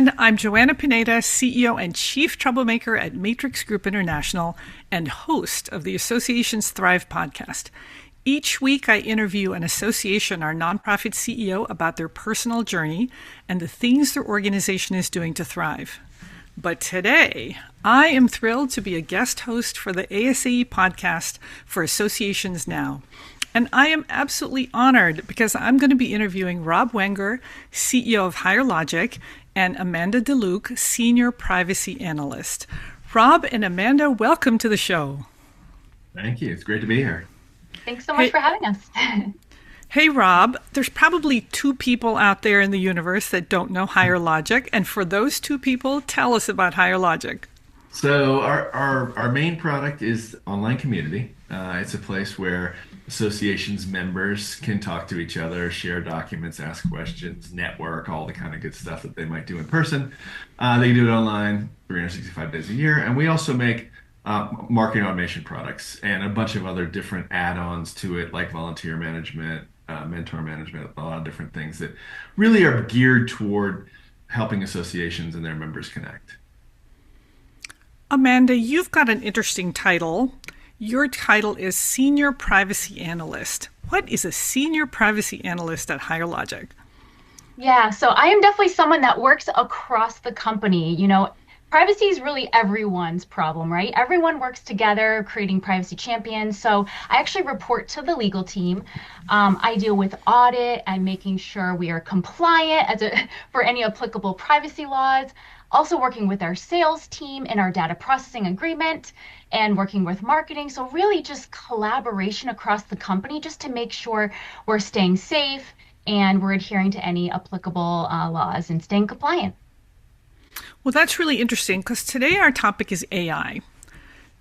everyone. I'm Joanna Pineda, CEO and Chief Troublemaker at Matrix Group International and host of the Associations Thrive podcast. Each week, I interview an association or nonprofit CEO about their personal journey and the things their organization is doing to thrive. But today, I am thrilled to be a guest host for the ASAE podcast for Associations Now. And I am absolutely honored because I'm going to be interviewing Rob Wenger, CEO of HigherLogic, and Amanda DeLuke, Senior Privacy Analyst. Rob and Amanda, welcome to the show. Thank you. It's great to be here. Thanks so much for having us. Hey, Rob, there's probably two people out there in the universe that don't know HigherLogic. And for those two people, tell us about HigherLogic. So our main product is online community. It's a place where associations members can talk to each other, share documents, ask questions, network, all the kind of good stuff that they might do in person. They can do it online 365 days a year. And we also make marketing automation products and a bunch of other different add-ons to it, like volunteer management, mentor management, a lot of different things that really are geared toward helping associations and their members connect. Amanda, you've got an interesting title. Your title is Senior Privacy Analyst. What is a Senior Privacy Analyst at HigherLogic? Yeah, so I am definitely someone that works across the company. You know, privacy is really everyone's problem, right? Everyone works together creating privacy champions. So I actually report to the legal team. I deal with audit and making sure we are compliant for any applicable privacy laws. Also working with our sales team in our data processing agreement and working with marketing. So really just collaboration across the company just to make sure we're staying safe and we're adhering to any applicable laws and staying compliant. Well, that's really interesting because today our topic is AI.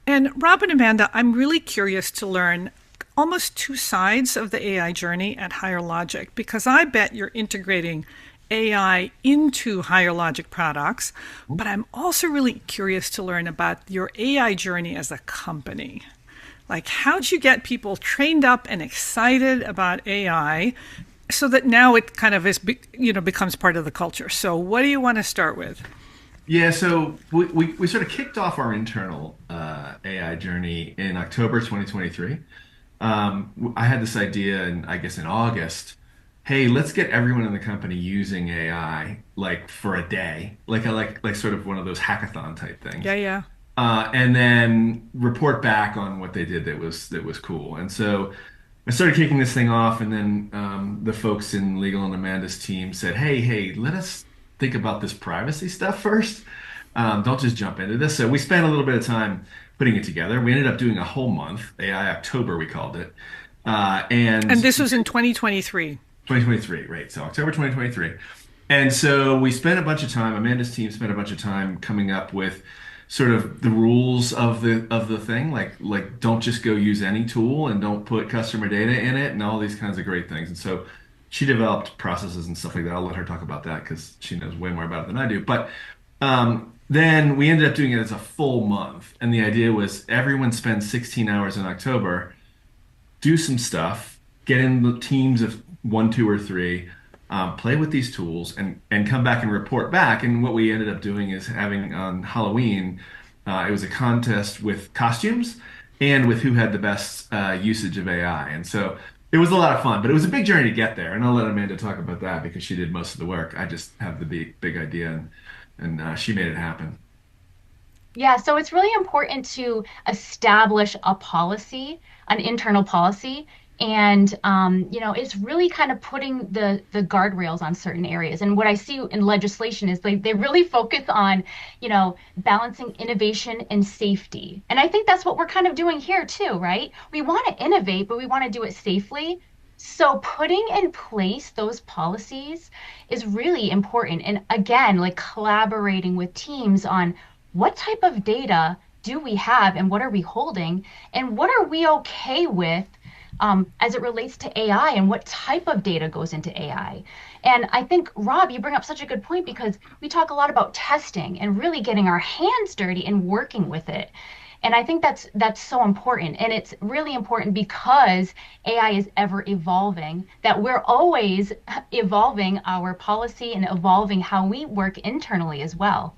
And Rob and Amanda, I'm really curious to learn almost two sides of the AI journey at HigherLogic because I bet you're integrating AI into HigherLogic products, but I'm also really curious to learn about your AI journey as a company. Like, how'd you get people trained up and excited about AI so that now it kind of is, becomes part of the culture? So what do you want to start with? Yeah, so we sort of kicked off our internal AI journey in October 2023. I had this idea, in August. Hey, let's get everyone in the company using AI like for a day, like sort of one of those hackathon type things. Yeah. And then report back on what they did that was cool. And so I started kicking this thing off, and then the folks in legal and Amanda's team said, hey, let us think about this privacy stuff first. Don't just jump into this. So we spent a little bit of time putting it together. We ended up doing a whole month, AI October, we called it. And this was in 2023. 2023, right? So October 2023. And so we spent a bunch of time, Amanda's team spent a bunch of time coming up with sort of the rules of the thing, like don't just go use any tool and don't put customer data in it and all these kinds of great things. And so she developed processes and stuff like that. I'll let her talk about that because she knows way more about it than I do. But then we ended up doing it as a full month. And the idea was everyone spends 16 hours in October, do some stuff, get in the teams of 1, 2, or 3, play with these tools and come back and report back. And what we ended up doing is having on Halloween, it was a contest with costumes and with who had the best usage of AI. And so it was a lot of fun, but it was a big journey to get there. And I'll let Amanda talk about that because she did most of the work. I just have the big idea and she made it happen. Yeah, so it's really important to establish a policy, an internal policy. And, it's really kind of putting the guardrails on certain areas. And what I see in legislation is they really focus on, balancing innovation and safety. And I think that's what we're kind of doing here too, right? We want to innovate, but we want to do it safely. So putting in place those policies is really important. And again, like collaborating with teams on what type of data do we have and what are we holding and what are we okay with as it relates to AI and what type of data goes into AI. And I think, Rob, you bring up such a good point because we talk a lot about testing and really getting our hands dirty and working with it. And I think that's so important. And it's really important because AI is ever evolving, that we're always evolving our policy and evolving how we work internally as well.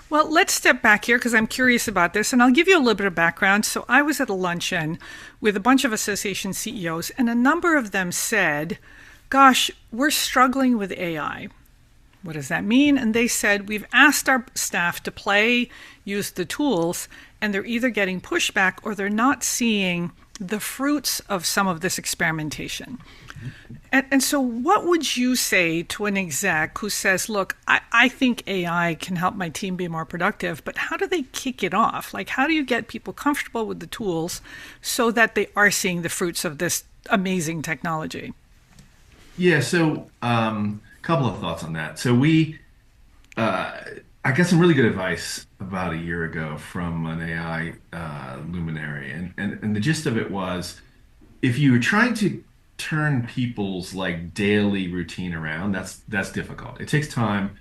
Well, let's step back here because I'm curious about this, and I'll give you a little bit of background. So, I was at a luncheon with a bunch of association CEOs, and a number of them said, "Gosh, we're struggling with AI. What does that mean?" And they said, "We've asked our staff to play, use the tools, and they're either getting pushback or they're not seeing the fruits of some of this experimentation." And so, what would you say to an exec who says, "Look, I think AI can help my team be more productive," but how do they kick it off? Like, how do you get people comfortable with the tools so that they are seeing the fruits of this amazing technology? Yeah, so couple of thoughts on that. So I got some really good advice about a year ago from an AI luminary, and the gist of it was, if you were trying to turn people's like daily routine around, that's difficult. It takes time,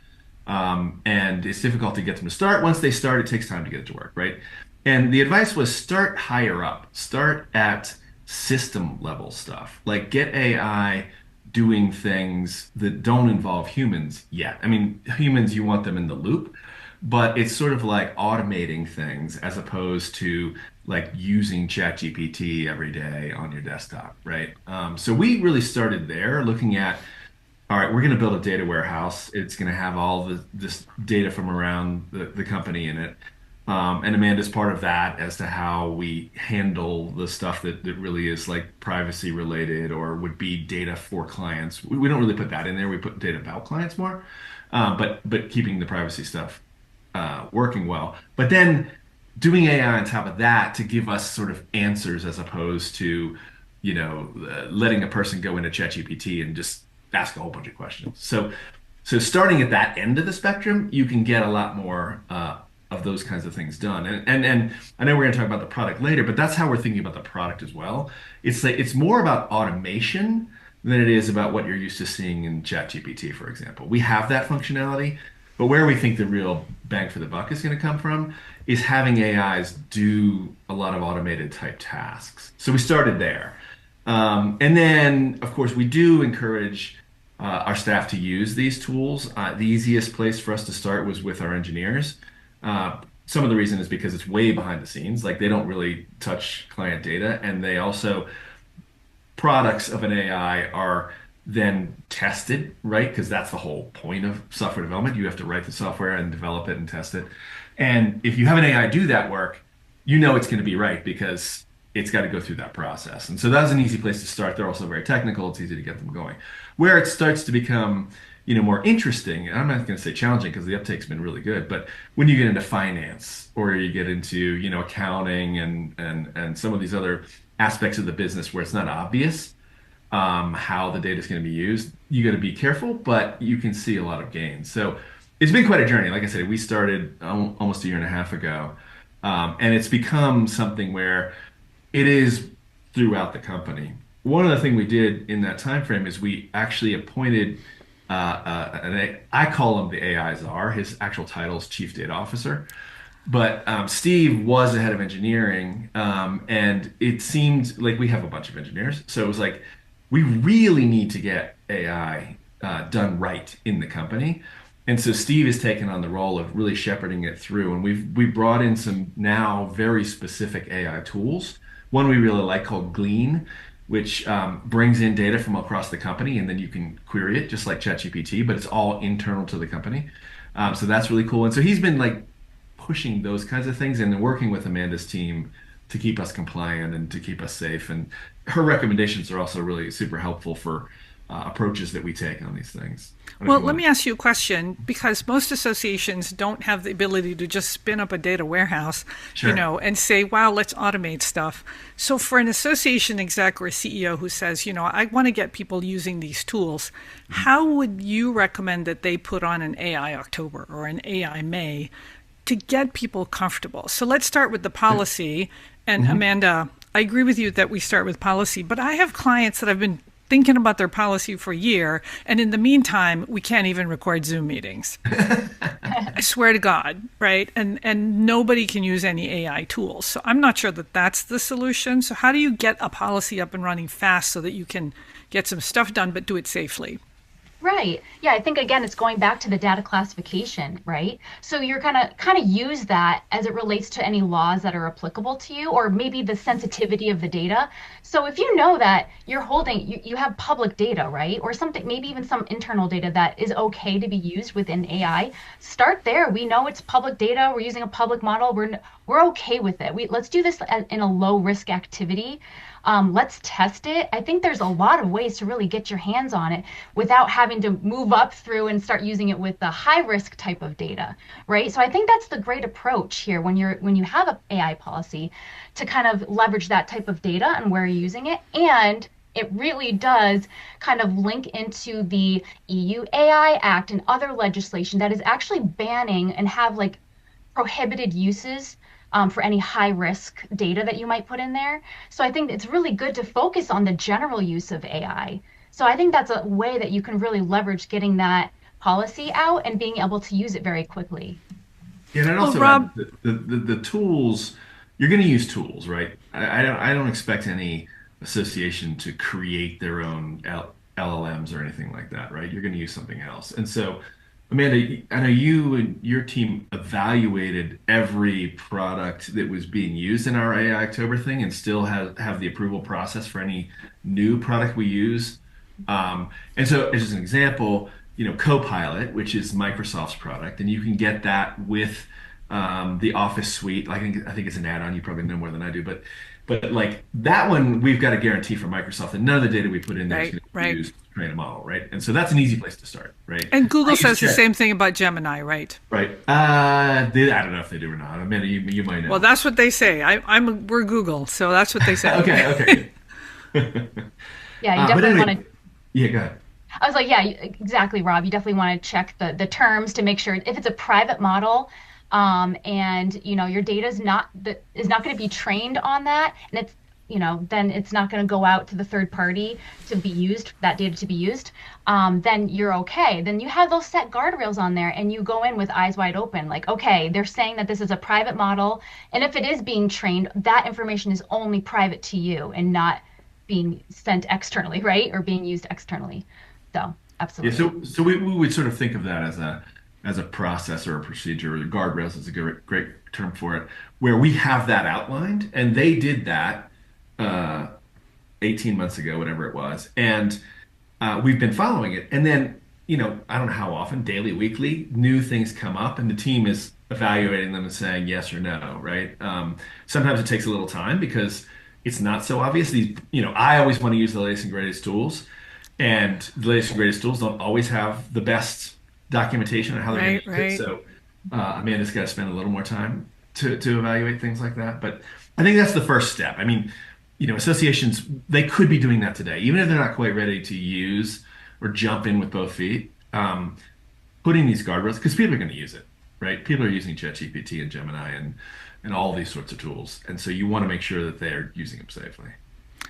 and it's difficult to get them to start. Once they start, it takes time to get it to work, right? And the advice was start higher up, start at system level stuff, like get AI doing things that don't involve humans yet. I mean, humans, you want them in the loop, but it's sort of like automating things as opposed to like using ChatGPT every day on your desktop, right? So we really started there looking at, all right, we're going to build a data warehouse. It's going to have all this data from around the company in it. And Amanda's part of that as to how we handle the stuff that really is like privacy related or would be data for clients. We don't really put that in there. We put data about clients more, but keeping the privacy stuff working well. But then doing AI on top of that to give us sort of answers as opposed to, letting a person go into ChatGPT and just ask a whole bunch of questions. So starting at that end of the spectrum, you can get a lot more of those kinds of things done. And I know we're going to talk about the product later, but that's how we're thinking about the product as well. It's more about automation than it is about what you're used to seeing in ChatGPT, for example. We have that functionality, but where we think the real bang for the buck is going to come from is having AIs do a lot of automated type tasks. So we started there. And then, of course, we do encourage our staff to use these tools. The easiest place for us to start was with our engineers. Some of the reason is because it's way behind the scenes. Like they don't really touch client data, and they also products of an AI are then tested, right? Because that's the whole point of software development. You have to write the software and develop it and test it. And if you have an AI do that work, it's going to be right because it's got to go through that process. And so that was an easy place to start. They're also very technical. It's easy to get them going. Where it starts to become more interesting, and I'm not going to say challenging because the uptake's been really good, but when you get into finance or you get into, accounting and some of these other aspects of the business where it's not obvious how the data is going to be used, you got to be careful, but you can see a lot of gains. So it's been quite a journey. Like I said, we started almost a year and a half ago, and it's become something where it is throughout the company. One other thing we did in that time frame is we actually appointed I call him the AI czar. His actual title is Chief Data Officer. But Steve was the head of engineering, and it seemed like we have a bunch of engineers. So it was like, we really need to get AI done right in the company. And so Steve has taken on the role of really shepherding it through. And we brought in some now very specific AI tools. One we really like called Glean, which brings in data from across the company, and then you can query it just like ChatGPT, but it's all internal to the company. So that's really cool. And so he's been like pushing those kinds of things and then working with Amanda's team to keep us compliant and to keep us safe. And her recommendations are also really super helpful for approaches that we take on these things. Well, let me ask you a question, because most associations don't have the ability to just spin up a data warehouse, Sure. and say, wow, let's automate stuff. So for an association exec or a CEO who says, I want to get people using these tools, how would you recommend that they put on an AI October or an AI May to get people comfortable? So let's start with the policy. And Amanda, I agree with you that we start with policy, but I have clients that I've been thinking about their policy for a year, and in the meantime, we can't even record Zoom meetings. I swear to God, right? And nobody can use any AI tools. So I'm not sure that that's the solution. So how do you get a policy up and running fast so that you can get some stuff done, but do it safely? Right. Yeah, I think again it's going back to the data classification, right? So you're gonna kind of use that as it relates to any laws that are applicable to you, or maybe the sensitivity of the data. So if you know that you're holding, you have public data, right? Or something, maybe even some internal data that is okay to be used within AI, start there. We know it's public data. We're using a public model. We're okay with it. Let's do this in a low risk activity. Let's test it. I think there's a lot of ways to really get your hands on it without having to move up through and start using it with the high risk type of data, right? So I think that's the great approach here when you have an AI policy to kind of leverage that type of data and where you're using it. And it really does kind of link into the EU AI Act and other legislation that is actually banning and have like prohibited uses for any high risk data that you might put in there. So I think it's really good to focus on the general use of AI. So I think that's a way that you can really leverage getting that policy out and being able to use it very quickly. Yeah, and I'd Well, also add Rob, the tools, you're going to use tools, right? I don't expect any association to create their own LLMs or anything like that, right? You're going to use something else. And so, Amanda, I know you and your team evaluated every product that was being used in our AI October thing and still have the approval process for any new product we use. And so, as an example, Copilot, which is Microsoft's product, and you can get that with the Office suite. I think it's an add-on. You probably know more than I do, but like that one, we've got a guarantee from Microsoft that none of the data we put in there is right, going to be right. used to train a model, right? And so that's an easy place to start, right? And I Google use says the Chat, same thing about Gemini, right? right? I don't know if they do or not. Amanda, you might Well, know. that's what they say. We're Google, so that's what they say. Okay, okay. Yeah, you But definitely anyway, want to. yeah, go ahead. I was like, yeah, exactly, Rob. You definitely want to check the terms to make sure if it's a private model, and your data is not going to be trained on that, and it's then it's not going to go out to the third party to be used, that data to be used. Then you're okay. Then you have those set guardrails on there, and you go in with eyes wide open, like, okay, they're saying that this is a private model, and if it is being trained, that information is only private to you and not being sent externally, right, or being used externally. So Yeah, absolutely. so we would sort of think of that as a process or a procedure. Or guardrails is a great term for it, where we have that outlined, and they did that uh, 18 months ago, whatever it was, and we've been following it. And then, I don't know how often, daily, weekly, new things come up, and the team is evaluating them and saying yes or no, right? Sometimes it takes a little time because it's not so obvious. I always want to use the latest and greatest tools, and the latest and greatest tools don't always have the best documentation on how they're going Right, to use it. right. So Amanda's got to spend a little more time to evaluate things like that. But I think that's the first step. I mean, associations, they could be doing that today, even if they're not quite ready to use or jump in with both feet. Putting these guardrails, because people are going to use it, right? People are using ChatGPT and Gemini and all these sorts of tools, and so you want to make sure that they're using them safely.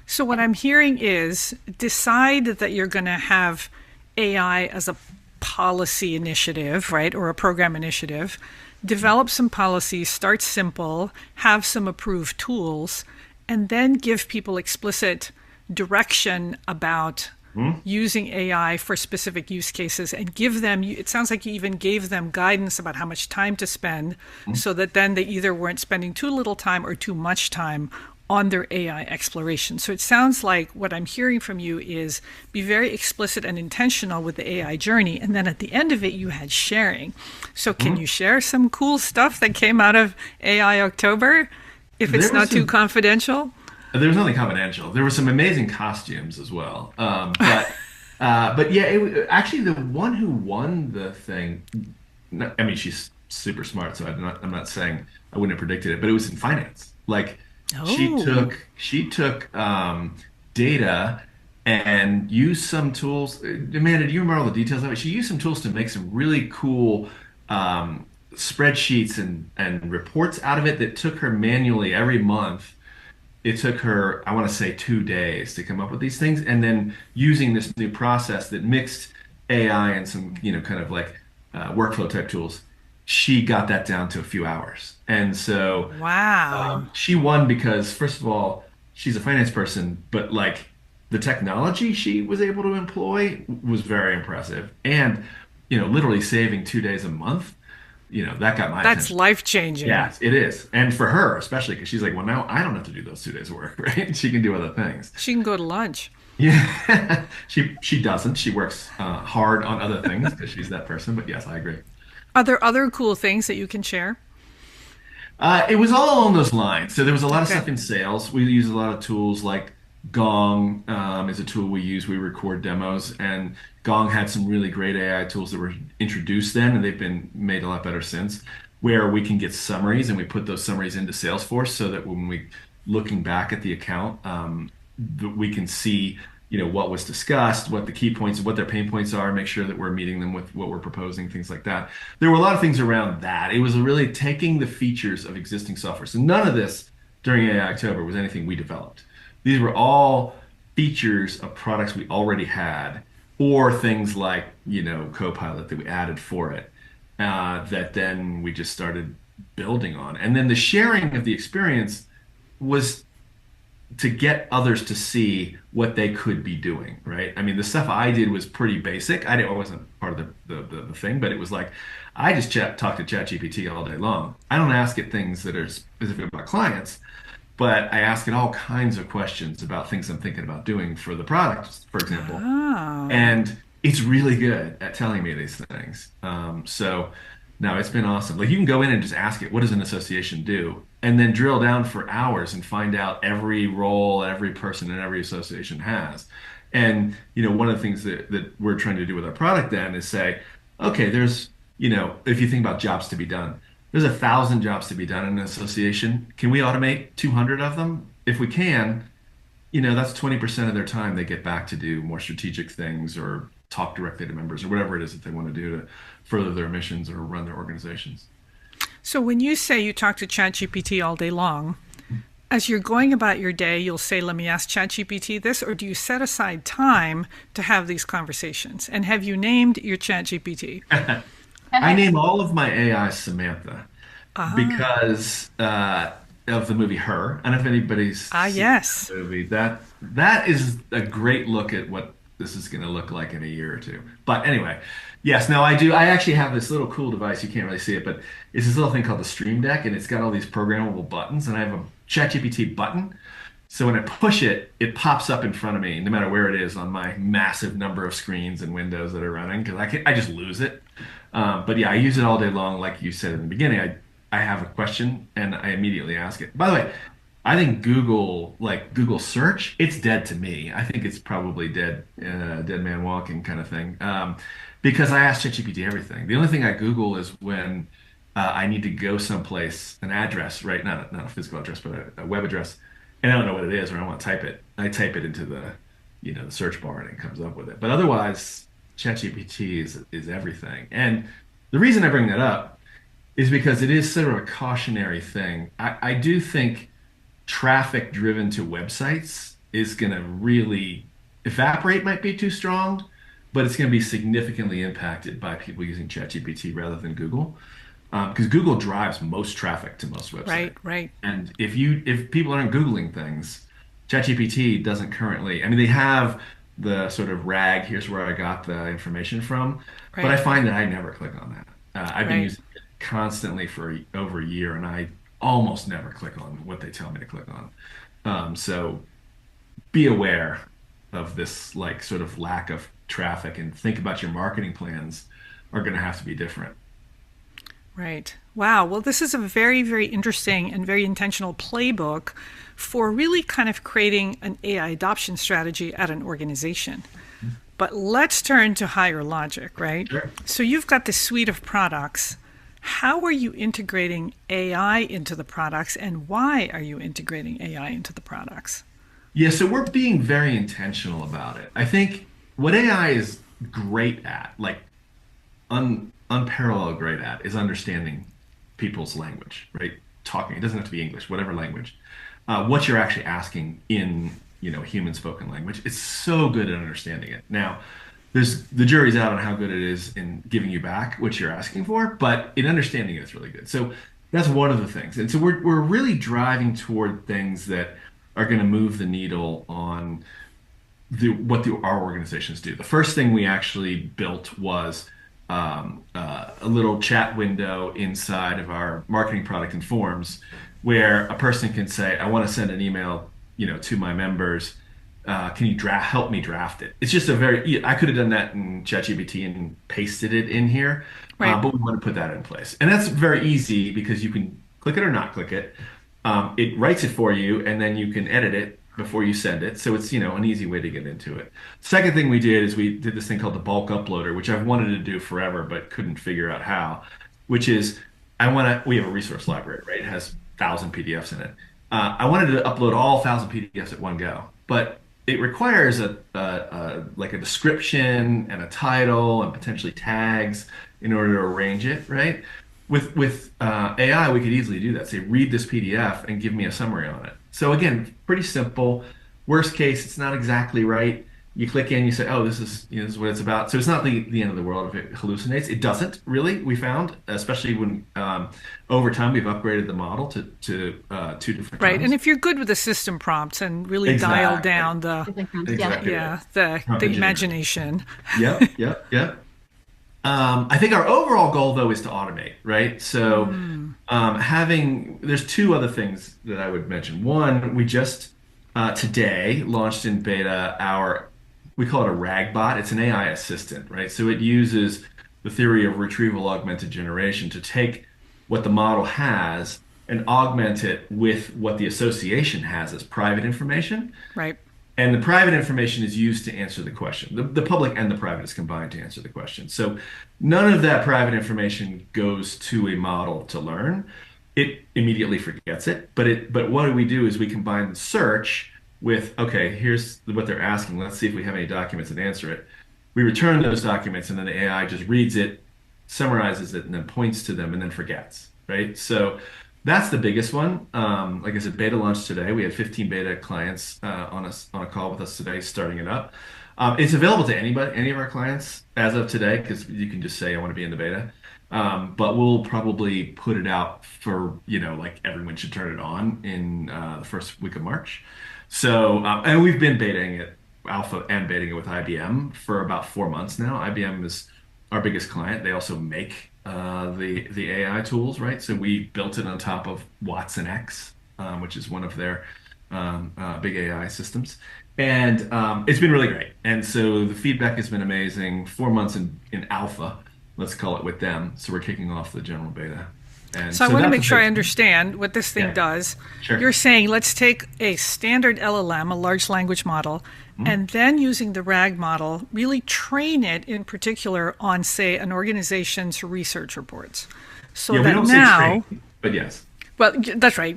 So what I'm hearing is decide that you're going to have AI as a policy initiative, right, or a program initiative. Develop some policies, start simple, have some approved tools, and then give people explicit direction about Hmm? using AI for specific use cases and give them, it sounds like you even gave them guidance about how much time to spend so that then they either weren't spending too little time or too much time on their AI exploration. So it sounds like what I'm hearing from you is be very explicit and intentional with the AI journey. And then at the end of it, you had sharing. So can Hmm? you share some cool stuff that came out of AI October if it's There was not too some confidential? There was nothing confidential. There were some amazing costumes as well. But yeah, actually the one who won the thing. I mean, she's super smart, so I'm not saying I wouldn't have predicted it, but it was in finance. Like she Oh, took she took data and used some tools. Amanda, do you remember all the details of it? She used some tools to make some really cool spreadsheets and reports out of it that took her manually every month it took her, I want to say, 2 days to come up with these things. And then using this new process that mixed AI and some, kind of like workflow type tools, she got that down to a few hours. And so Wow. she won because, first of all, she's a finance person, but like the technology she was able to employ was very impressive. And, literally saving 2 days a month, that got my That's attention. life-changing. Yes, it is. And for her, especially because she's like, well, now I don't have to do those 2 days of work, right? She can do other things. She can go to lunch. Yeah, she doesn't. She works hard on other things because she's that person. But yes, I agree. Are there other cool things that you can share? It was all along those lines. So there was a lot of Okay. stuff in sales. We use a lot of tools like Gong is a tool we use. We record demos, and Gong had some really great AI tools that were introduced then, and they've been made a lot better since, where we can get summaries and we put those summaries into Salesforce so that when we looking back at the account, we can see what was discussed, what the key points, what their pain points are, make sure that we're meeting them with what we're proposing, things like that. There were a lot of things around that. It was really taking the features of existing software. So none of this during AI October was anything we developed. These were all features of products we already had, or things like Copilot that we added for it, that then we just started building on. And then the sharing of the experience was to get others to see what they could be doing, right? I mean, the stuff I did was pretty basic. I wasn't part of the thing, but it was like I just talk to ChatGPT all day long. I don't ask it things that are specific about clients, but I ask it all kinds of questions about things I'm thinking about doing for the product, for example. Oh. And it's really good at telling me these things. So no, it's been awesome. Like you can go in and just ask it, what does an association do? And then drill down for hours and find out every role every person in every association has. And, one of the things that we're trying to do with our product then is say, okay, if you think about jobs to be done, there's 1,000 jobs to be done in an association. Can we automate 200 of them? If we can, that's 20% of their time they get back to do more strategic things or talk directly to members or whatever it is that they want to do to further their missions or run their organizations. So when you say you talk to ChatGPT all day long, as you're going about your day, you'll say, let me ask ChatGPT this, or do you set aside time to have these conversations? And have you named your ChatGPT? I name all of my AI Samantha Ah, because of the movie Her. And if anybody's seen yes. that movie, that is a great look at what this is going to look like in a year or two. But anyway, yes, now I do. I actually have this little cool device. You can't really see it, but it's this little thing called the Stream Deck, and it's got all these programmable buttons. And I have a ChatGPT button. So when I push it, it pops up in front of me, no matter where it is on my massive number of screens and windows that are running, because I just lose it. But yeah, I use it all day long. Like you said in the beginning, I have a question and I immediately ask it. By the way, I think Google, like Google search, it's dead to me. I think it's probably dead man walking kind of thing. Because I ask ChatGPT everything. The only thing I Google is when I need to go someplace, an address, right? Not a physical address, but a web address, and I don't know what it is, or I want to type it. I type it into the search bar, and it comes up with it. But otherwise, ChatGPT is everything. And the reason I bring that up is because it is sort of a cautionary thing. I do think traffic driven to websites is going to really evaporate, might be too strong, but it's going to be significantly impacted by people using ChatGPT rather than Google, because Google drives most traffic to most websites. Right, right, And if people aren't Googling things, ChatGPT doesn't currently. I mean, they have the sort of RAG. Here's where I got the information from, but I right, find that I never click on that. I've been right. using it constantly for over a year, and I almost never click on what they tell me to click on. So be aware of this like sort of lack of traffic and think about your marketing plans are going to have to be different. Right. Wow. Well, this is a very, very interesting and very intentional playbook for really kind of creating an AI adoption strategy at an organization. But let's turn to higher logic, right? Sure. So you've got this suite of products. How are you integrating AI into the products, and why are you integrating AI into the products? Yeah, so we're being very intentional about it. I think what AI is great at, like unparalleled great at, is understanding people's language, right? Talking. It doesn't have to be English, whatever language. what you're actually asking in, human spoken language. It's so good at understanding it. Now, the jury's out on how good it is in giving you back what you're asking for, but in understanding it, it's really good. So that's one of the things. And so we're really driving toward things that are going to move the needle on our organizations do. The first thing we actually built was a little chat window inside of our marketing product and forms, where a person can say, "I want to send an email, to my members. Can you help me draft it?" It's just I could have done that in ChatGPT and pasted it in here, Right. but we want to put that in place, and that's very easy because you can click it or not click it. It writes it for you, and then you can edit it before you send it. So it's, an easy way to get into it. Second thing we did is we did this thing called the bulk uploader, which I've wanted to do forever, but couldn't figure out how, which is we have a resource library, right? It has 1,000 PDFs in it. I wanted to upload all 1,000 PDFs at one go, but it requires like a description and a title and potentially tags in order to arrange it, right? With AI, we could easily do that. Say, read this PDF and give me a summary on it. So again, pretty simple. Worst case, it's not exactly right. You click in, you say, "Oh, this is what it's about." So it's not the end of the world if it hallucinates. It doesn't really. We found, especially when over time we've upgraded the model to 2 different Right. And times. if you're good with the system prompts and really dial Exactly. down the Yeah. Exactly right. yeah, the Prompt the engineering. imagination. Yep, yep, yep. I think our overall goal, though, is to automate, right? So, there's two other things that I would mention. One, we just today launched in beta we call it a RAG bot. It's an AI assistant, right? So it uses the theory of retrieval augmented generation to take what the model has and augment it with what the association has as private information. Right. And the private information is used to answer the question. The public and the private is combined to answer the question. So none of that private information goes to a model to learn. It immediately forgets it. But what we do is we combine the search with, okay, here's what they're asking. Let's see if we have any documents that answer it. We return those documents, and then the AI just reads it, summarizes it, and then points to them, and then forgets, right? So that's the biggest one. Like I said, beta launched today. We had 15 beta clients on a call with us today, starting it up. It's available to anybody, any of our clients as of today, because you can just say, "I want to be in the beta." But we'll probably put it out for, like everyone should turn it on in the first week of March. So, and we've been betaing it, alpha and betaing it with IBM for about 4 months now. IBM is our biggest client. They also make the AI tools, right? So we built it on top of Watson X, which is one of their big AI systems, and it's been really great. And so the feedback has been amazing. 4 months in alpha, let's call it, with them. So we're kicking off the general beta, and So I so want to that's a make sure I big thing. understand what this thing Yeah, does. sure. You're saying let's take a standard LLM, a large language model, Mhm. and then using the RAG model, really train it in particular on, say, an organization's research reports. So Yeah, we that don't say now, train, but yes. well, that's right.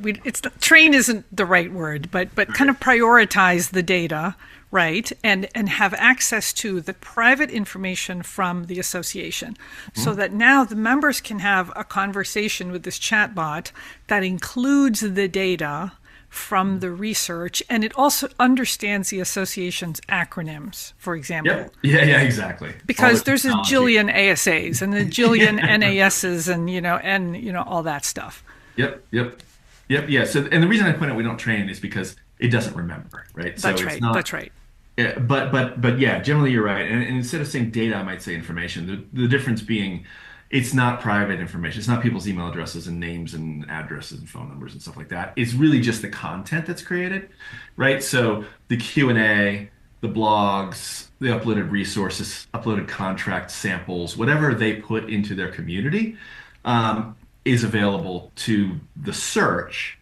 Train isn't the right word, but kind Right. of prioritize the data, right, and have access to the private information from the association, so Mhm. that now the members can have a conversation with this chatbot that includes the data from the research, and it also understands the association's acronyms, for example. Yep. Yeah, yeah, exactly. All the Because there's a technology. jillion ASAs and a jillion NASs and all that stuff. Yep, yep, yep, yeah. So, and the reason I point out we don't train is because it doesn't remember, right? So That's it's right. not. That's right. Yeah, but yeah, generally you're right. And instead of saying data, I might say information. The difference being, it's not private information. It's not people's email addresses and names and addresses and phone numbers and stuff like that. It's really just the content that's created, right? So the Q&A, the blogs, the uploaded resources, uploaded contract samples, whatever they put into their community, is available to the search.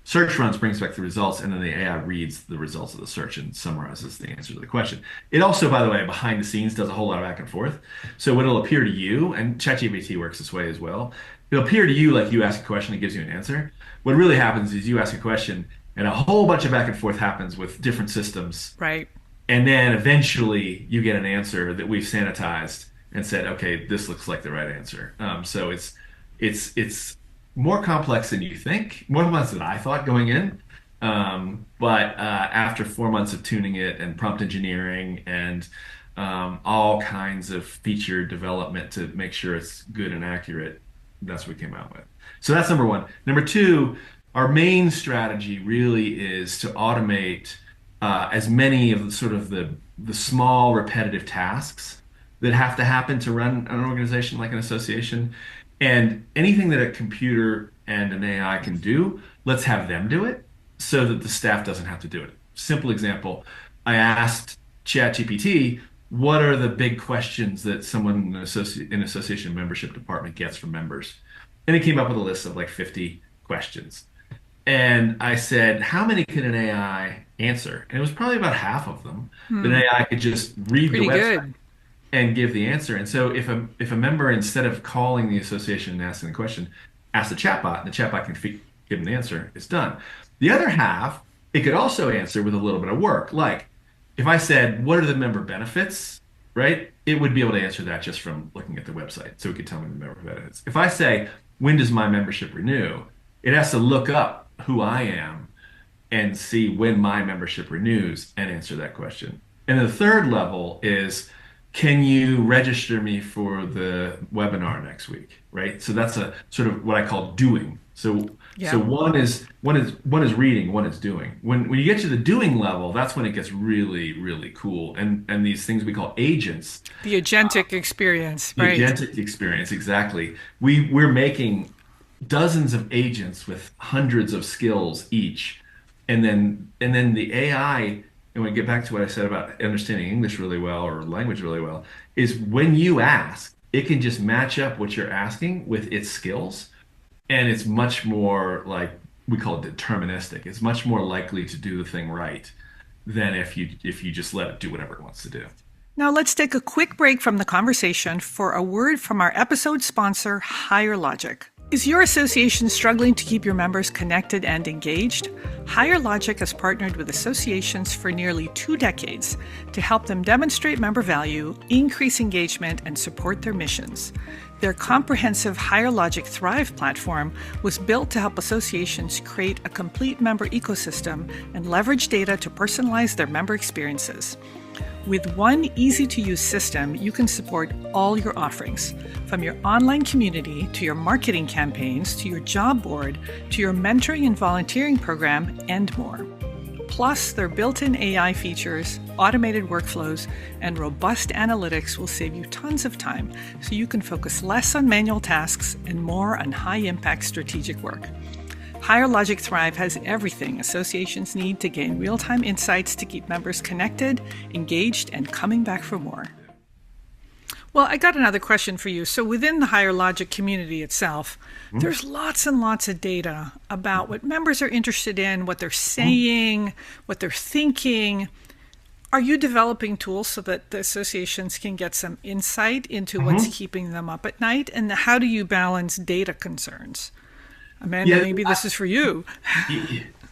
Search runs, brings back the results, and then the AI reads the results of the search and summarizes the answer to the question. It also, by the way, behind the scenes does a whole lot of back and forth. So it'll appear to you, and ChatGPT works this way as well. It'll appear to you like you ask a question, it gives you an answer. What really happens is you ask a question, and a whole bunch of back and forth happens with different systems, Right. and then eventually you get an answer that we've sanitized and said, okay, this looks like the right answer. So it's more complex than you think, more complex than I thought going in. But after 4 months of tuning it and prompt engineering and all kinds of feature development to make sure it's good and accurate, that's what we came out with. So that's number one. Number two, our main strategy really is to automate as many of the sort of the small repetitive tasks that have to happen to run an organization like an association. And anything that a computer and an AI can do, let's have them do it so that the staff doesn't have to do it. Simple example, I asked ChatGPT, what are the big questions that someone in an association membership department gets from members? And it came up with a list of like 50 questions. And I said, how many can an AI answer? And it was probably about half of them. That an AI could just read the Pretty website good. and give the answer. And so if a member, instead of calling the association and asking the question, asks the chatbot, and the chatbot can give them the answer, it's done. The other half, it could also answer with a little bit of work. Like if I said, what are the member benefits, right? It would be able to answer that just from looking at the website. So it could tell me the member benefits. If I say, when does my membership renew? It has to look up who I am and see when my membership renews and answer that question. And the third level is, can you register me for the webinar next week? Right. So that's a sort of what I call doing. So Yeah. one is reading, one is doing. When you get to the doing level, that's when it gets really, really cool. And these things we call agents, The agentic experience, the right? agentic experience, exactly. We're making dozens of agents with hundreds of skills each. And then the AI, and we get back to what I said about understanding English really well or language really well, is when you ask, it can just match up what you're asking with its skills. And it's much more like we call it deterministic. It's much more likely to do the thing right than if you just let it do whatever it wants to do. Now let's take a quick break from the conversation for a word from our episode sponsor, HigherLogic. Is your association struggling to keep your members connected and engaged? HigherLogic has partnered with associations for nearly 2 decades to help them demonstrate member value, increase engagement, and support their missions. Their comprehensive HigherLogic Thrive platform was built to help associations create a complete member ecosystem and leverage data to personalize their member experiences. With one easy-to-use system, you can support all your offerings, from your online community to your marketing campaigns to your job board to your mentoring and volunteering program and more. Plus, their built-in AI features, automated workflows, and robust analytics will save you tons of time so you can focus less on manual tasks and more on high-impact strategic work. HigherLogic Thrive has everything associations need to gain real-time insights to keep members connected, engaged, and coming back for more. Well, I got another question for you. So within the HigherLogic community itself, there's lots and lots of data about what members are interested in, what they're saying, what they're thinking. Are you developing tools so that the associations can get some insight into what's keeping them up at night? And how do you balance data concerns? Amanda, Yeah, maybe this is for you.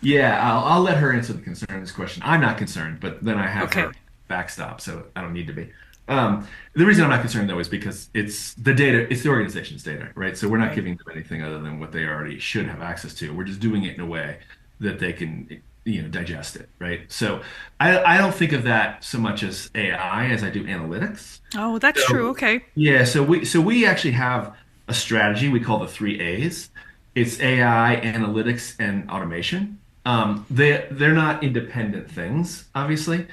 yeah. I'll let her answer the concerns question. I'm not concerned, but then I have Okay. her backstop, so I don't need to be. The reason I'm not concerned though is because it's the data, it's the organization's data, right? So we're not Right. giving them anything other than what they already should have access to. We're just doing it in a way that they can, digest it, right? So I don't think of that so much as AI as I do analytics. Oh, that's true. So Okay. yeah, so we actually have a strategy we call the three A's. It's AI, analytics, and automation. They're not independent things, obviously,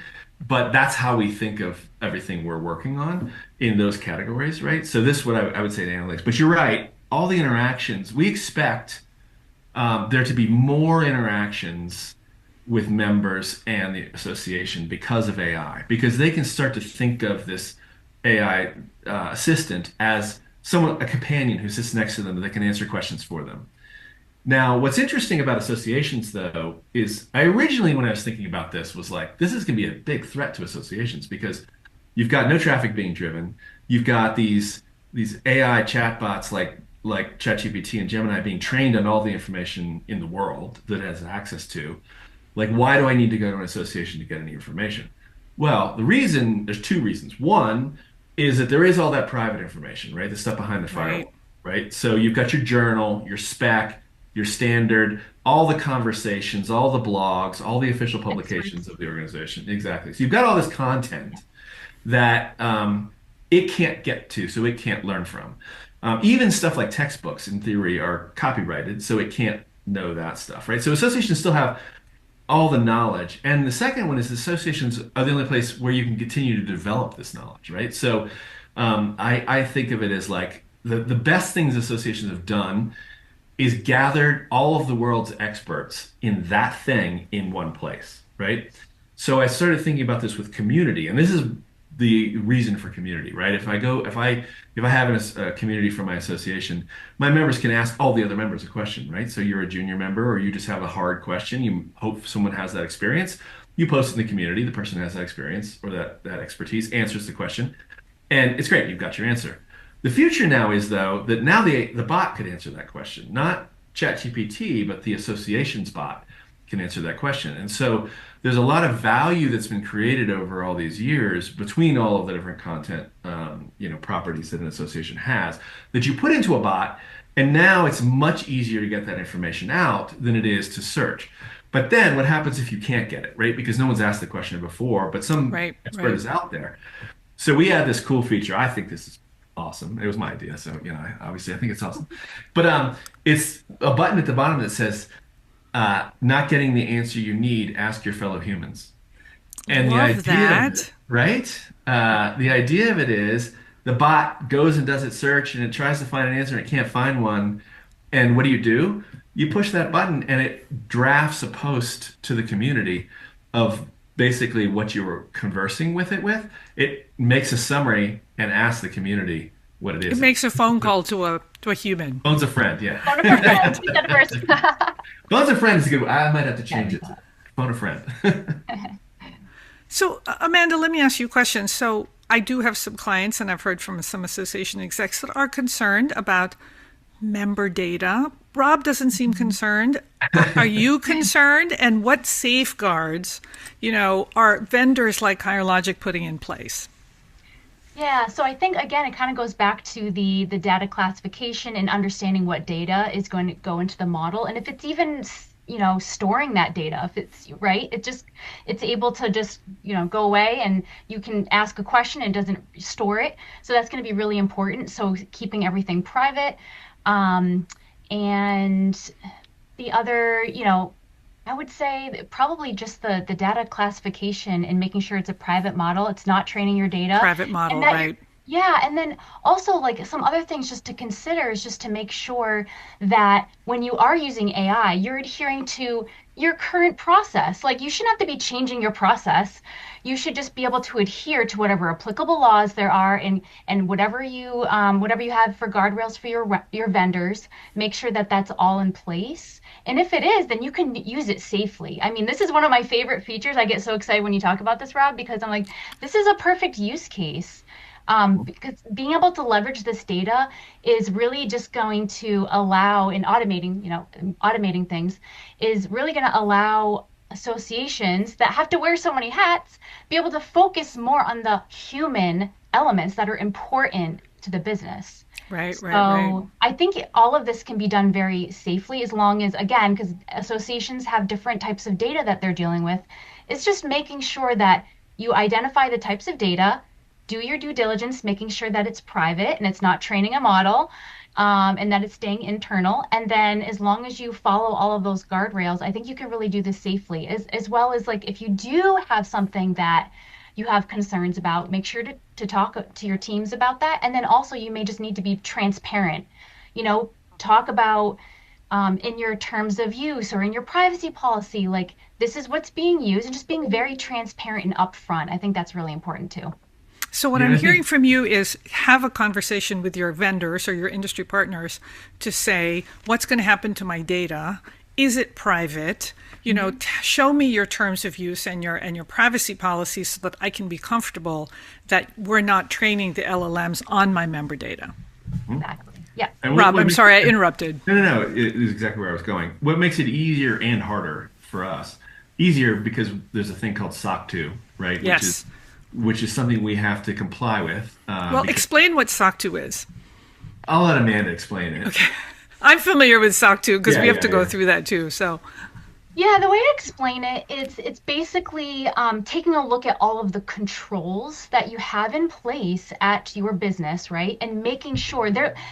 but that's how we think of everything we're working on in those categories, right? So this is what I would say to analytics. But you're right, all the interactions we expect there to be more interactions with members and the association because of AI, because they can start to think of this AI assistant as someone, a companion who sits next to them that can answer questions for them. Now, what's interesting about associations, though, is I originally, when I was thinking about this, was like, this is going to be a big threat to associations because you've got no traffic being driven. You've got these AI chatbots like ChatGPT and Gemini being trained on all the information in the world that it has access to. Like, why do I need to go to an association to get any information? Well, there's two reasons. One is that there is all that private information, right? The stuff behind the Right. firewall, right? So you've got your journal, your spec, your standard. all the conversations, all the blogs, all the official publications Experts. of the organization. Exactly. So you've got all this content that it can't get to, so it can't learn from. Even stuff like textbooks, in theory, are copyrighted, so it can't know that stuff, right? So associations still have all the knowledge. And the second one is associations are the only place where you can continue to develop this knowledge, right? So I think of it as like the best things associations have done is gathered all of the world's experts in that thing in one place, right? So I started thinking about this with community, and this is the reason for community, right? If I have a community for my association, my members can ask all the other members a question, right? So you're a junior member, or you just have a hard question, you hope someone has that experience, you post in the community, the person who has that experience or that expertise answers the question, and it's great, you've got your answer. The future now is, though, that now the bot could answer that question, not ChatGPT, but the association's bot can answer that question. And so there's a lot of value that's been created over all these years between all of the different content, properties that an association has that you put into a bot, and now it's much easier to get that information out than it is to search. But then what happens if you can't get it, right? Because no one's asked the question before, but some Right, expert right. is out there. So we had this cool feature. I think this is awesome. It was my idea, so obviously I think it's awesome. But it's a button at the bottom that says, "Not getting the answer you need, ask your fellow humans." And the Love idea of it, that. right? The idea of it is the bot goes and does its search and it tries to find an answer and it can't find one. And what do? You push that button and it drafts a post to the community of basically what you were conversing with it with. It makes a summary and asks the community what it It is. makes a phone call to a human. Phone's a friend, yeah. Phone a friend. We said first. Phone's a friend is a good one. I might have to change Yeah. it. Phone a friend. So, Amanda, let me ask you a question. So, I do have some clients, and I've heard from some association execs that are concerned about member data. Rob doesn't seem concerned. Are you concerned? And what safeguards, are vendors like HigherLogic putting in place? Yeah, so I think again, it kind of goes back to the data classification and understanding what data is going to go into the model, and if it's even storing that data, if it's right, it's able to just go away, and you can ask a question and it doesn't store it. So that's going to be really important. So keeping everything private, and the other, I would say that probably just the data classification and making sure it's a private model. It's not training your data. Private And model, that you're, right? yeah, and then also like some other things just to consider is just to make sure that when you are using AI, you're adhering to your current process. Like you shouldn't have to be changing your process. You should just be able to adhere to whatever applicable laws there are, and whatever you have for guardrails for your vendors. Make sure that that's all in place. And if it is, then you can use it safely. I mean, this is one of my favorite features. I get so excited when you talk about this, Rob, because I'm like, this is a perfect use case. Because being able to leverage this data is really just going to allow, in automating things, is really going to allow associations that have to wear so many hats be able to focus more on the human elements that are important to the business. Right, right, right. So I think all of this can be done very safely as long as, again, because associations have different types of data that they're dealing with. It's just making sure that you identify the types of data, do your due diligence, making sure that it's private and it's not training a model, and that it's staying internal. And then as long as you follow all of those guardrails, I think you can really do this safely, as well as like if you do have something that you have concerns about, make sure to talk to your teams about that. And then also you may just need to be transparent, talk about in your terms of use or in your privacy policy, like this is what's being used, and just being very transparent and upfront. I think that's really important too. So what Yeah, I'm I hearing think from you is have a conversation with your vendors or your industry partners to say, what's going to happen to my data? Is it private? Show me your terms of use and your privacy policies so that I can be comfortable that we're not training the LLMs on my member data. Exactly. Yeah. and Rob, I'm sorry I interrupted. no, it is exactly where I was going. What makes it easier and harder for us? Easier because there's a thing called SOC 2, right? Yes. Which is something we have to comply with. Well, Because explain what SOC 2 is. I'll let Amanda explain it. Okay. I'm familiar with SOC 2 because Yeah, we have to yeah, go yeah. through that too. So, Yeah, the way to explain it is it's basically taking a look at all of the controls that you have in place at your business, right? And making sure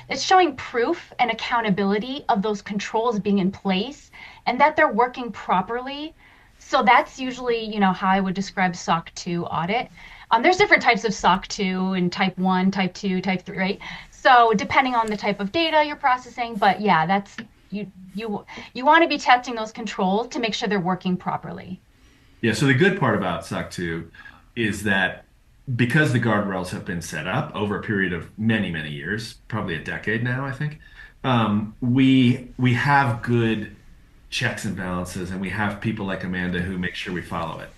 it's showing proof and accountability of those controls being in place and that they're working properly. So that's usually, how I would describe SOC 2 audit. There's different types of SOC 2 and type 1, type 2, type 3, right? So depending on the type of data you're processing, but yeah, that's you want to be testing those controls to make sure they're working properly. Yeah, so the good part about SOC 2 is that because the guardrails have been set up over a period of many, many years, probably a decade now, I think, we have good checks and balances, and we have people like Amanda who make sure we follow it.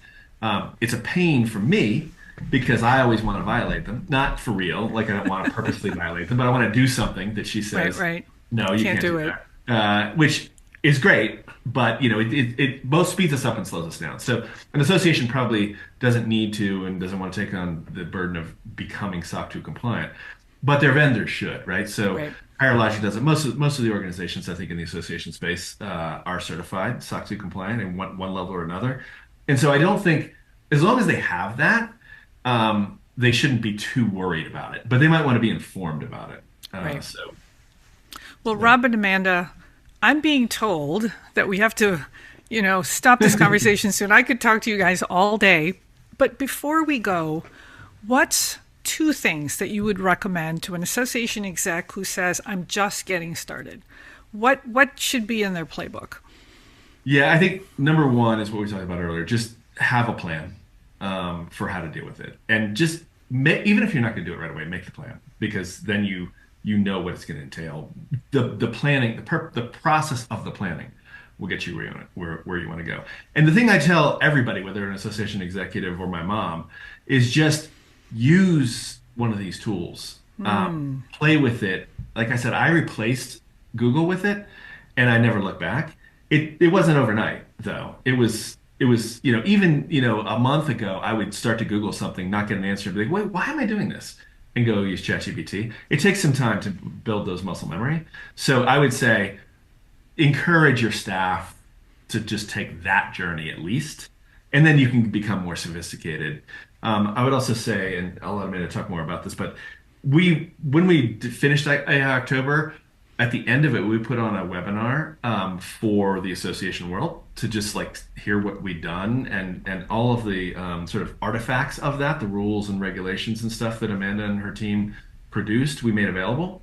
It's a pain for me because I always want to violate them, not for real, like I don't want to purposely violate them, but I want to do something that she right, says, right. no, you Can't can't do do it. that. Which is great, but it both speeds us up and slows us down. So an association probably doesn't need to and doesn't want to take on the burden of becoming SOC 2 compliant, but their vendors should, right? So Right. HigherLogic does it. Most of the organizations, I think, in the association space are certified SOC 2 compliant in one level or another. And so I don't think, as long as they have that, they shouldn't be too worried about it, but they might want to be informed about it. Right. So Well, yeah. Rob and Amanda, I'm being told that we have to, stop this conversation soon. I could talk to you guys all day. But before we go, what's two things that you would recommend to an association exec who says, I'm just getting started? What should be in their playbook? Yeah, I think number one is what we talked about earlier. Just have a plan for how to deal with it, and just even if you're not going to do it right away, make the plan because then you know what it's going to entail. The planning, the process of the planning will get you where you want to go. And the thing I tell everybody, whether an association executive or my mom, is just use one of these tools. Play with it. Like I said, I replaced Google with it, and I never looked back. It wasn't overnight though. It was even a month ago I would start to Google something, not get an answer, and be like, wait, why am I doing this? And go use ChatGPT. It takes some time to build those muscle memory. So I would say encourage your staff to just take that journey at least, and then you can become more sophisticated. I would also say, and I'll let Amanda talk more about this, but when we finished October, at the end of it, we put on a webinar for the association world to just like hear what we'd done and all of the sort of artifacts of that, the rules and regulations and stuff that Amanda and her team produced, we made available.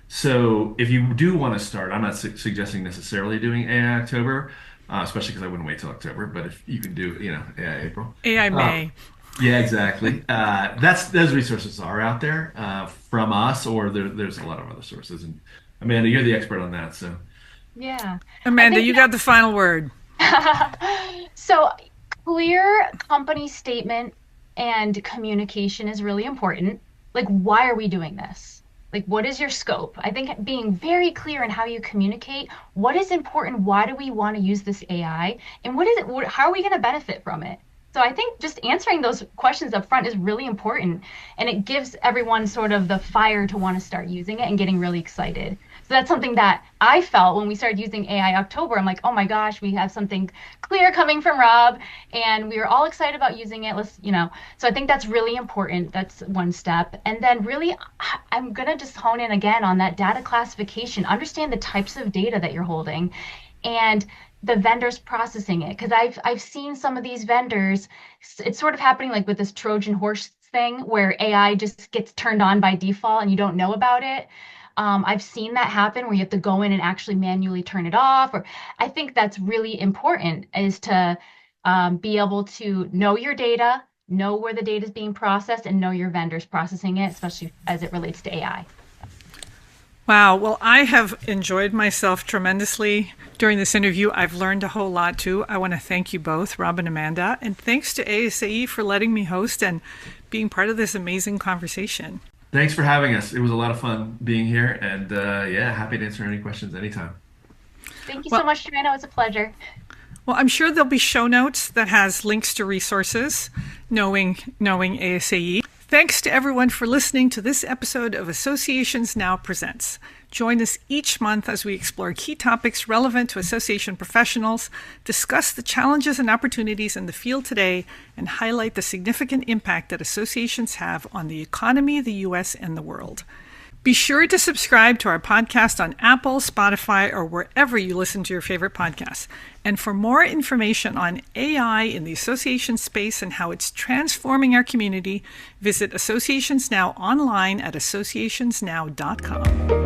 So if you do want to start, I'm not suggesting necessarily doing AI October, especially because I wouldn't wait till October. But if you can do, AI April. AI May. Yeah, exactly. Those resources are out there from us, or there's a lot of other sources. And Amanda, you're the expert on that, so. Yeah. I Amanda, think you got the final word. so clear company statement and communication is really important. Like, why are we doing this? Like, what is your scope? I think being very clear in how you communicate, what is important? Why do we want to use this AI? And what is it? How are we going to benefit from it? So I think just answering those questions up front is really important. And it gives everyone sort of the fire to want to start using it and getting really excited. So that's something that I felt when we started using AI October. I'm like, oh my gosh, we have something clear coming from Rob, and we were all excited about using it. So I think that's really important. That's one step. And then really, I'm going to just hone in again on that data classification, understand the types of data that you're holding and the vendors processing it. Because I've seen some of these vendors, it's sort of happening like with this Trojan horse thing where AI just gets turned on by default and you don't know about it. I've seen that happen where you have to go in and actually manually turn it off. Or I think that's really important is to be able to know your data, know where the data is being processed, and know your vendors processing it, especially as it relates to AI. Wow. Well, I have enjoyed myself tremendously during this interview. I've learned a whole lot too. I want to thank you both, Rob and Amanda, and thanks to ASAE for letting me host and being part of this amazing conversation. Thanks for having us. It was a lot of fun being here, and yeah, happy to answer any questions anytime. Thank you so much, Joanna. It was a pleasure. Well, I'm sure there'll be show notes that has links to resources, knowing ASAE. Thanks to everyone for listening to this episode of Associations Now Presents. Join us each month as we explore key topics relevant to association professionals, discuss the challenges and opportunities in the field today, and highlight the significant impact that associations have on the economy, the U.S., and the world. Be sure to subscribe to our podcast on Apple, Spotify, or wherever you listen to your favorite podcasts. And for more information on AI in the association space and how it's transforming our community, visit Associations Now online at associationsnow.com.